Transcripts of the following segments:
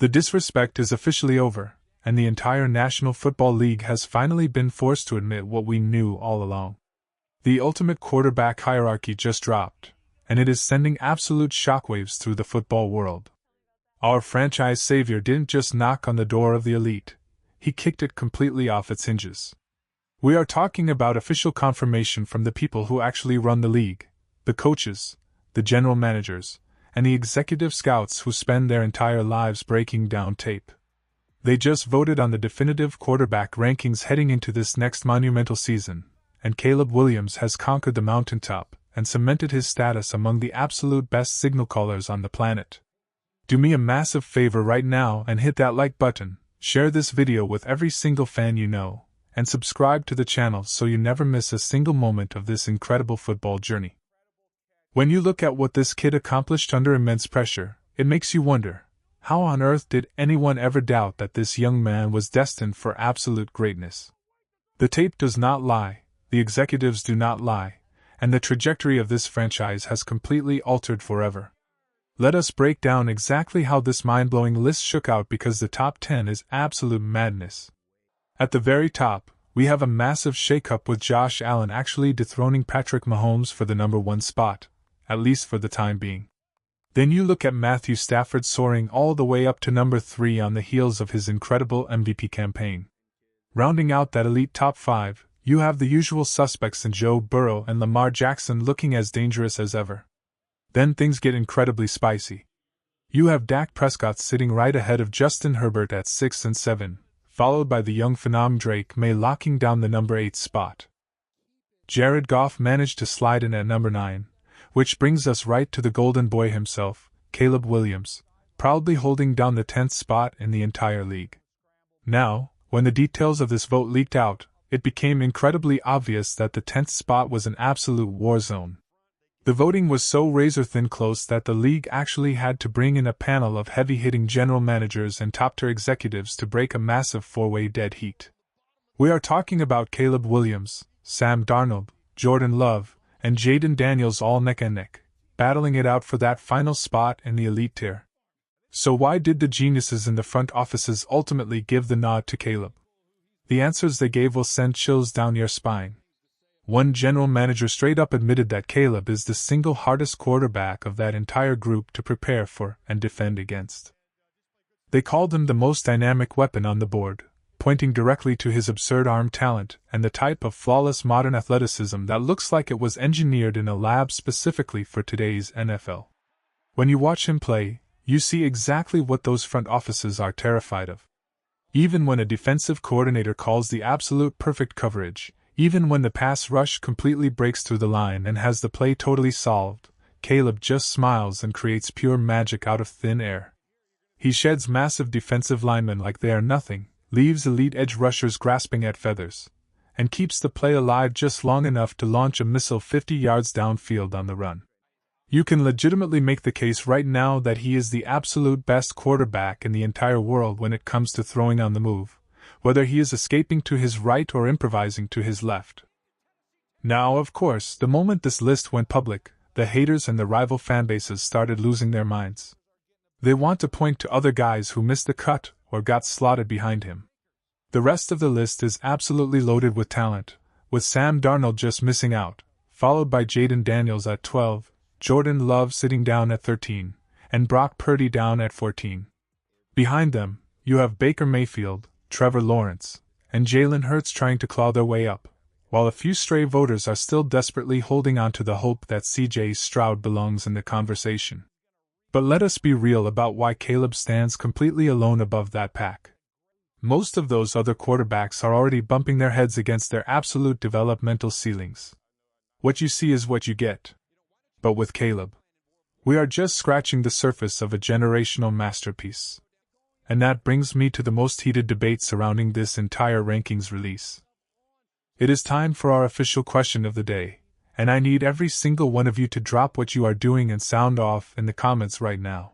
The disrespect is officially over, and the entire National Football League has finally been forced to admit what we knew all along. The ultimate quarterback hierarchy just dropped, and it is sending absolute shockwaves through the football world. Our franchise savior didn't just knock on the door of the elite, he kicked it completely off its hinges. We are talking about official confirmation from the people who actually run the league, the coaches, the general managers, and the executive scouts who spend their entire lives breaking down tape. They just voted on the definitive quarterback rankings heading into this next monumental season, and Caleb Williams has conquered the mountaintop and cemented his status among the absolute best signal callers on the planet. Do me a massive favor right now and hit that like button, share this video with every single fan you know, and subscribe to the channel so you never miss a single moment of this incredible football journey. When you look at what this kid accomplished under immense pressure, it makes you wonder, how on earth did anyone ever doubt that this young man was destined for absolute greatness? The tape does not lie, the executives do not lie, and the trajectory of this franchise has completely altered forever. Let us break down exactly how this mind-blowing list shook out, because the top 10 is absolute madness. At the very top, we have a massive shakeup with Josh Allen actually dethroning Patrick Mahomes for the number 1 spot, at least for the time being. Then you look at Matthew Stafford soaring all the way up to number 3 on the heels of his incredible MVP campaign. Rounding out that elite top 5, you have the usual suspects in Joe Burrow and Lamar Jackson looking as dangerous as ever. Then things get incredibly spicy. You have Dak Prescott sitting right ahead of Justin Herbert at 6 and 7, followed by the young phenom Drake May locking down the number 8 spot. Jared Goff managed to slide in at number 9, which brings us right to the golden boy himself, Caleb Williams, proudly holding down the 10th spot in the entire league. Now, when the details of this vote leaked out, it became incredibly obvious that the 10th spot was an absolute war zone. The voting was so razor-thin close that the league actually had to bring in a panel of heavy-hitting general managers and top-tier executives to break a massive 4-way dead heat. We are talking about Caleb Williams, Sam Darnold, Jordan Love, and Jayden Daniels all neck and neck, battling it out for that final spot in the elite tier. So why did the geniuses in the front offices ultimately give the nod to Caleb? The answers they gave will send chills down your spine. One general manager straight up admitted that Caleb is the single hardest quarterback of that entire group to prepare for and defend against. They called him the most dynamic weapon on the board, pointing directly to his absurd arm talent and the type of flawless modern athleticism that looks like it was engineered in a lab specifically for today's NFL. When you watch him play, you see exactly what those front offices are terrified of. Even when a defensive coordinator calls the absolute perfect coverage, even when the pass rush completely breaks through the line and has the play totally solved, Caleb just smiles and creates pure magic out of thin air. He sheds massive defensive linemen like they are nothing, leaves elite edge rushers grasping at feathers, and keeps the play alive just long enough to launch a missile 50 yards downfield on the run. You can legitimately make the case right now that he is the absolute best quarterback in the entire world when it comes to throwing on the move, whether he is escaping to his right or improvising to his left. Now, of course, the moment this list went public, the haters and the rival fanbases started losing their minds. They want to point to other guys who missed the cut or got slotted behind him. The rest of the list is absolutely loaded with talent, with Sam Darnold just missing out, followed by Jayden Daniels at 12, Jordan Love sitting down at 13, and Brock Purdy down at 14. Behind them, you have Baker Mayfield, Trevor Lawrence, and Jalen Hurts trying to claw their way up, while a few stray voters are still desperately holding on to the hope that C.J. Stroud belongs in the conversation. But let us be real about why Caleb stands completely alone above that pack. Most of those other quarterbacks are already bumping their heads against their absolute developmental ceilings. What you see is what you get. But with Caleb, we are just scratching the surface of a generational masterpiece. And that brings me to the most heated debate surrounding this entire rankings release. It is time for our official question of the day, and I need every single one of you to drop what you are doing and sound off in the comments right now.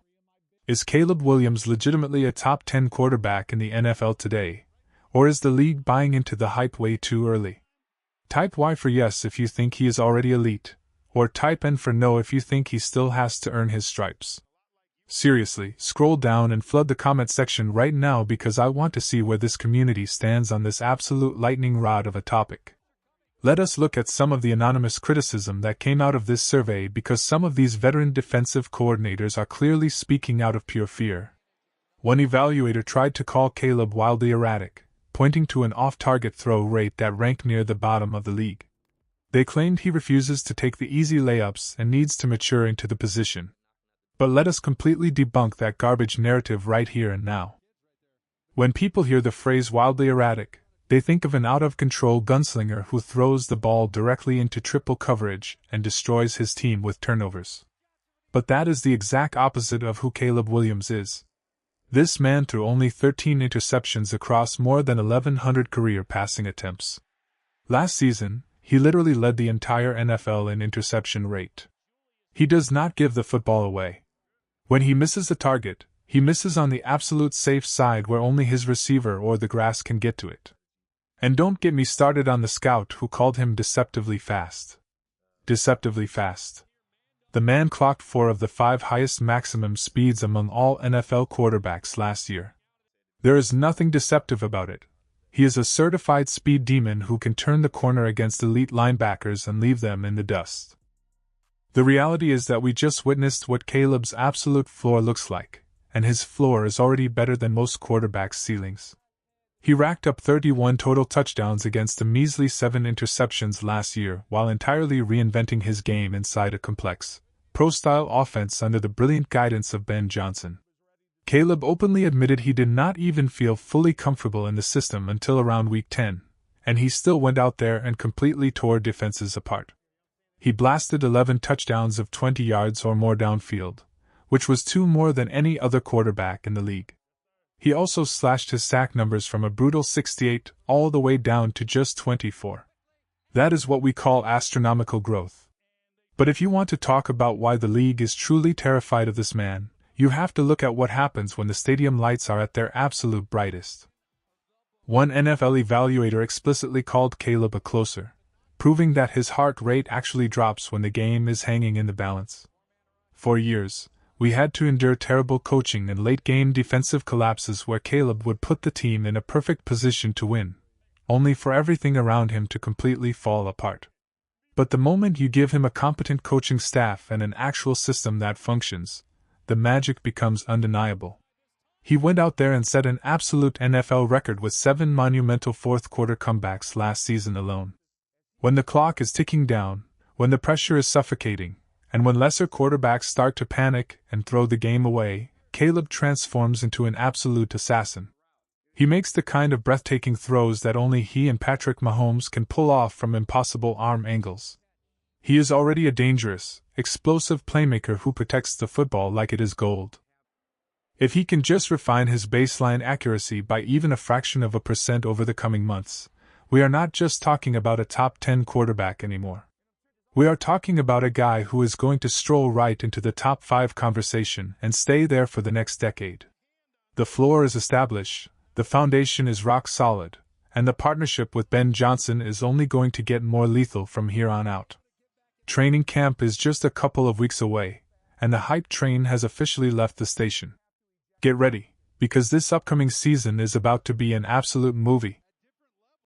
Is Caleb Williams legitimately a top 10 quarterback in the NFL today, or is the league buying into the hype way too early? Type Y for yes if you think he is already elite, or type N for no if you think he still has to earn his stripes. Seriously, scroll down and flood the comment section right now because I want to see where this community stands on this absolute lightning rod of a topic. Let us look at some of the anonymous criticism that came out of this survey because some of these veteran defensive coordinators are clearly speaking out of pure fear. One evaluator tried to call Caleb wildly erratic, pointing to an off-target throw rate that ranked near the bottom of the league. They claimed he refuses to take the easy layups and needs to mature into the position. But let us completely debunk that garbage narrative right here and now. When people hear the phrase wildly erratic, they think of an out-of-control gunslinger who throws the ball directly into triple coverage and destroys his team with turnovers. But that is the exact opposite of who Caleb Williams is. This man threw only 13 interceptions across more than 1,100 career passing attempts. Last season, he literally led the entire NFL in interception rate. He does not give the football away. When he misses a target, he misses on the absolute safe side where only his receiver or the grass can get to it. And don't get me started on the scout who called him deceptively fast. Deceptively fast. The man clocked 4 of the 5 highest maximum speeds among all NFL quarterbacks last year. There is nothing deceptive about it. He is a certified speed demon who can turn the corner against elite linebackers and leave them in the dust. The reality is that we just witnessed what Caleb's absolute floor looks like, and his floor is already better than most quarterbacks' ceilings. He racked up 31 total touchdowns against a measly 7 interceptions last year while entirely reinventing his game inside a complex, pro-style offense under the brilliant guidance of Ben Johnson. Caleb openly admitted he did not even feel fully comfortable in the system until around week 10, and he still went out there and completely tore defenses apart. He blasted 11 touchdowns of 20 yards or more downfield, which was 2 more than any other quarterback in the league. He also slashed his sack numbers from a brutal 68 all the way down to just 24. That is what we call astronomical growth. But if you want to talk about why the league is truly terrified of this man, you have to look at what happens when the stadium lights are at their absolute brightest. One NFL evaluator explicitly called Caleb a closer, proving that his heart rate actually drops when the game is hanging in the balance. For years, we had to endure terrible coaching and late-game defensive collapses where Caleb would put the team in a perfect position to win, only for everything around him to completely fall apart. But the moment you give him a competent coaching staff and an actual system that functions, the magic becomes undeniable. He went out there and set an absolute NFL record with 7 monumental fourth-quarter comebacks last season alone. When the clock is ticking down, when the pressure is suffocating, and when lesser quarterbacks start to panic and throw the game away, Caleb transforms into an absolute assassin. He makes the kind of breathtaking throws that only he and Patrick Mahomes can pull off from impossible arm angles. He is already a dangerous, explosive playmaker who protects the football like it is gold. If he can just refine his baseline accuracy by even a fraction of a percent over the coming months, we are not just talking about a top 10 quarterback anymore. We are talking about a guy who is going to stroll right into the top 5 conversation and stay there for the next decade. The floor is established, the foundation is rock solid, and the partnership with Ben Johnson is only going to get more lethal from here on out. Training camp is just a couple of weeks away, and the hype train has officially left the station. Get ready, because this upcoming season is about to be an absolute movie.